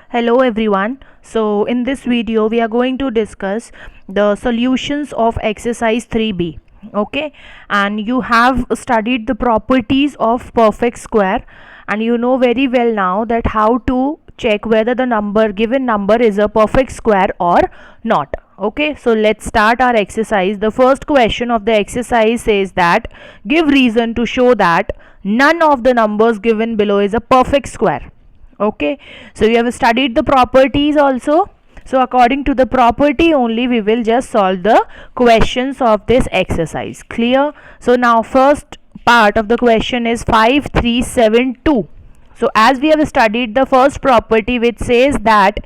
Hello everyone. So in this video we are going to discuss the solutions of exercise 3b. Okay, and you have studied the properties of perfect square and you know very well now that how to check whether the given number is a perfect square or not. Okay, so let's start our exercise. The first question of the exercise says that give reason to show that none of the numbers given below is a perfect square. Okay, so we have studied the properties also. So according to the property only we will just solve the questions of this exercise. Clear? So now first part of the question is 5372. So as we have studied the first property which says that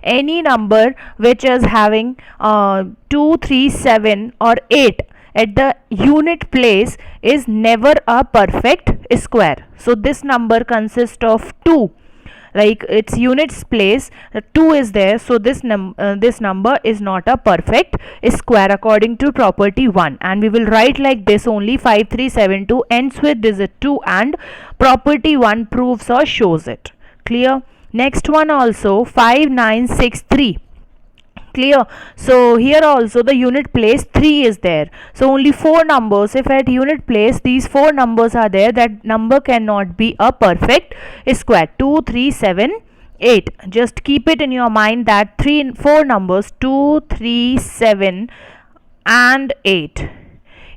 any number which is having 2, 3, 7 or 8 at the unit place is never a perfect square. So this number consists of 2, like its units place 2 is there, so this number is not a perfect square according to property 1, and we will write like this only. 5372 ends with digit 2 and property 1 proves or shows it. Clear? Next one also 5963. Clear? So here also the unit place 3 is there, so only 4 numbers. If at unit place these 4 numbers are there, that number cannot be a perfect square. 2, 3, 7, 8. Just keep it in your mind that 4 numbers 2, 3, 7 and 8.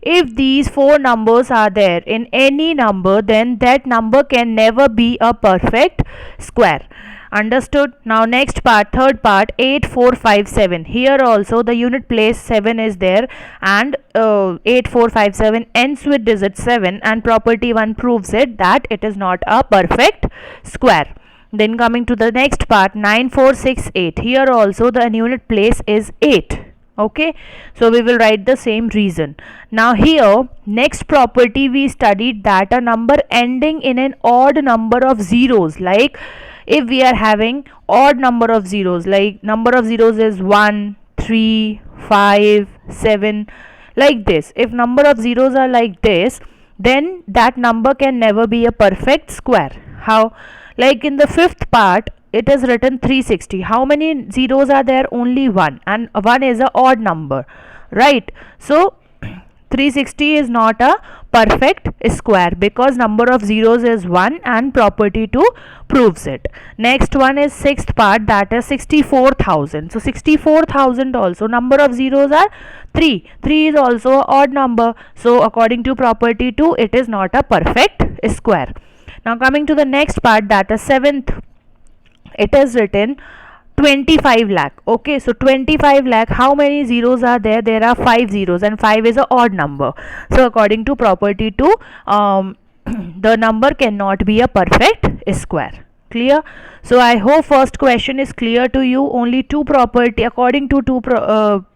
If these 4 numbers are there in any number, then that number can never be a perfect square. Understood? Now next part, third part, 8457. Here also the unit place 7 is there, and 8457 ends with digit 7, and property 1 proves it that it is not a perfect square. Then coming to the next part, 9468. Here also the unit place is 8. Okay, so we will write the same reason. Now here next property we studied that a number ending in an odd number of zeros, like if we are having odd number of zeros, like number of zeros is 1, 3, 5, 7, like this. If number of zeros are like this, then that number can never be a perfect square. How? Like in the fifth part it is written 360. How many zeros are there? Only 1, and 1 is a odd number, right? So 360 is not a perfect square because number of zeros is 1 and property 2 proves it. Next one is sixth part, that is 64,000. So 64,000 also number of zeros are 3. 3 is also an odd number, so according to property 2 it is not a perfect square. Now coming to the next part, that is seventh, it is written 25 lakh. Okay, so 25 lakh, how many zeros are there? There are 5 zeros, and 5 is an odd number, so according to property 2 the number cannot be a perfect square. Clear? So I hope first question is clear to you. Only two property, according to two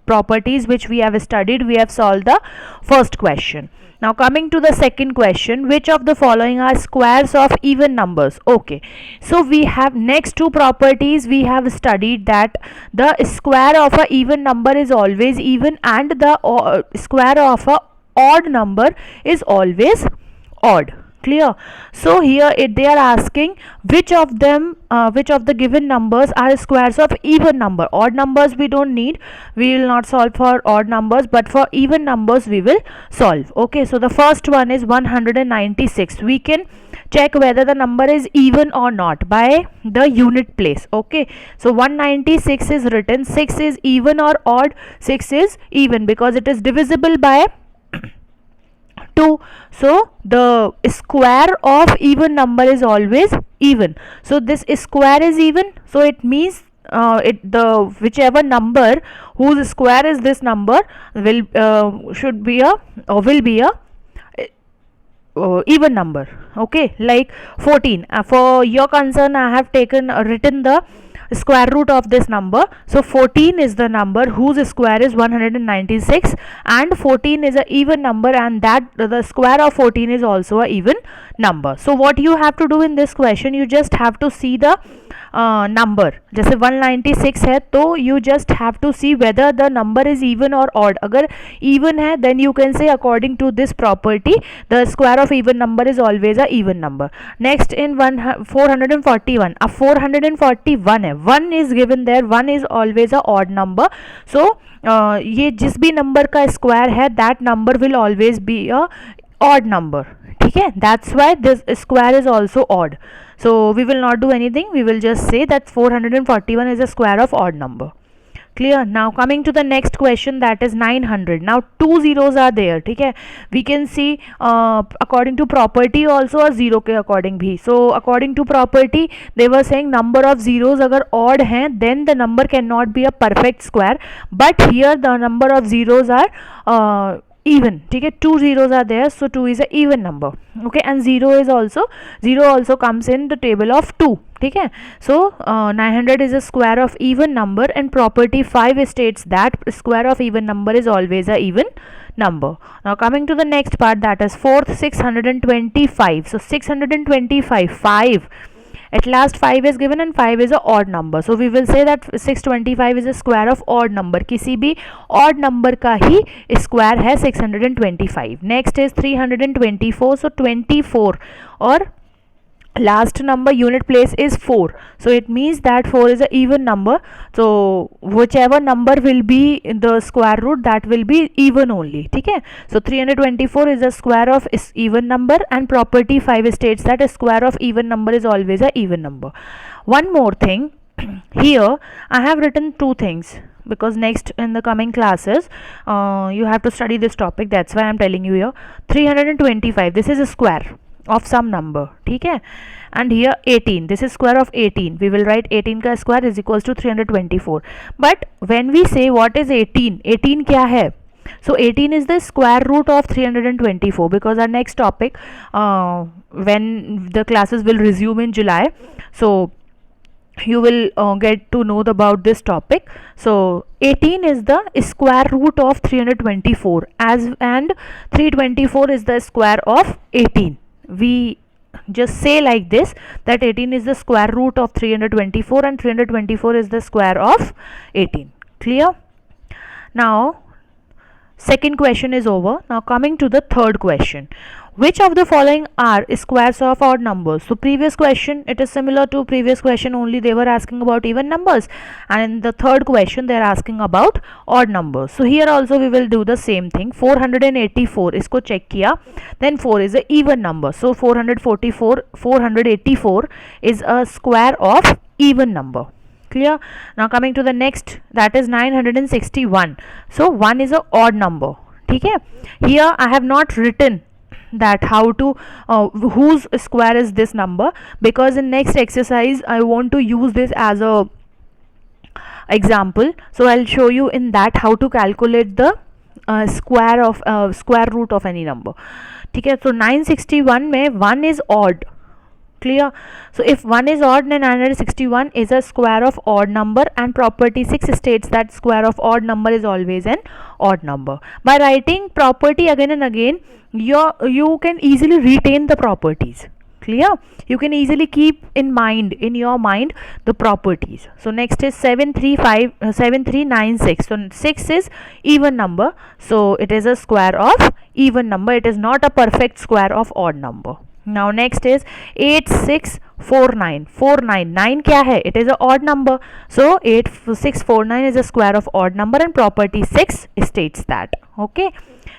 properties which we have studied, we have solved the first question. Now coming to the second question, which of the following are squares of even numbers? Okay, so we have next two properties we have studied, that the square of a even number is always even, and the square of a odd number is always odd. Clear? So here they are asking which of the given numbers are squares of even number. Odd numbers we don't need, we will not solve for odd numbers, but for even numbers we will solve. Okay, so the first one is 196. We can check whether the number is even or not by the unit place. Okay, so 196 is written, 6 is even or odd? 6 is even because it is divisible by 2. So the square of even number is always even, so this square is even, so it means whichever number whose square is this number will be a even number. Okay, like 14, for your concern I have written the square root of this number. So 14 is the number whose square is 196, and 14 is an even number, and that the square of 14 is also an even number. So what you have to do in this question, you just have to see the number. जैसे 196 है तो you just have to see whether the number is even or odd. अगर even है then you can say according to this property the square of even number is always a even number. Next in 441, अब 441 है, 1 is given there, 1 is always a odd number. So ये जिस भी number का square है that number will always be a odd number. ठीक है, that's why this square is also odd. So we will not do anything, we will just say that 441 is a square of odd number. Clear? Now coming to the next question, that is 900. Now two zeros are there. ठीक है, we can see according to property also और zero के according भी. So according to property they were saying number of zeros अगर odd हैं then the number cannot be a perfect square, but here the number of zeros are even. ठीक है, two zeros are there, so 2 is a even number. Okay, and 0 also comes in the table of 2. ठीक है, so 900 is a square of even number, and property 5 states that square of even number is always a even number. Now coming to the next part, that is fourth, 625. So 625, 5, at last 5 is given and 5 is a odd number, so we will say that 625 is a square of odd number. किसी भी odd number का ही square है 625. Next is 324. so 24 और last number unit place is 4, so it means that 4 is a even number, so whichever number will be in the square root, that will be even only. ठीक है, so 324 is a square of even number, and property 5 states that a square of even number is always a even number. One more thing, here I have written two things, because next in the coming classes you have to study this topic, that's why I am telling you here. 325, this is a square of some number. ठीक है, and here 18, this is square of 18, we will write 18 का square is equals to 324. but when we say what is 18, 18 क्या है, so 18 is the square root of 324, because our next topic when the classes will resume in July, so you will get to know about this topic. So 18 is the square root of 324, and 324 is the square of 18. We just say like this, that 18 is the square root of 324 and 324 is the square of 18. Clear? Now second question is over. Now coming to the third question, which of the following are squares of odd numbers? So previous question, it is similar to previous question, only they were asking about even numbers, and in the third question they are asking about odd numbers. So here also we will do the same thing. 484 इसको check किया, then 4 is a even number, so 484 is a square of even number. Clear? Now coming to the next, that is 961. so 1 is a odd number. ठीक है, here I have not written that how to whose square is this number, because in next exercise I want to use this as a example, so I'll show you in that how to calculate the square root of any number. ठीक है, so 961 में 1 is odd. Clear? So if 1 is odd, then 961 is a square of odd number, and property 6 states that square of odd number is always an odd number. By writing property again and again, you can easily retain the properties. Clear? You can easily keep in your mind the properties. So next is 7396. So 6 is even number, so it is a square of even number, it is not a perfect square of odd number. Now next is 8649. 9 क्या है? It is a odd number, so 8649 is a square of odd number, and property 6 states that. Okay.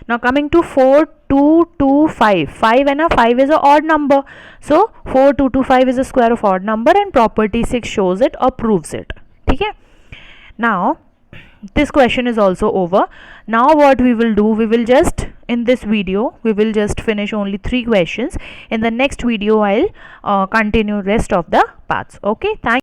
Now coming to 4225. 5 and a 5 is a odd number, so 4225 is a square of odd number, and property 6 shows it or proves it. ठीक है? Now this question is also over. Now what we will do, we will just in this video we will just finish only 3 questions. In the next video I'll continue rest of the parts. Okay, thank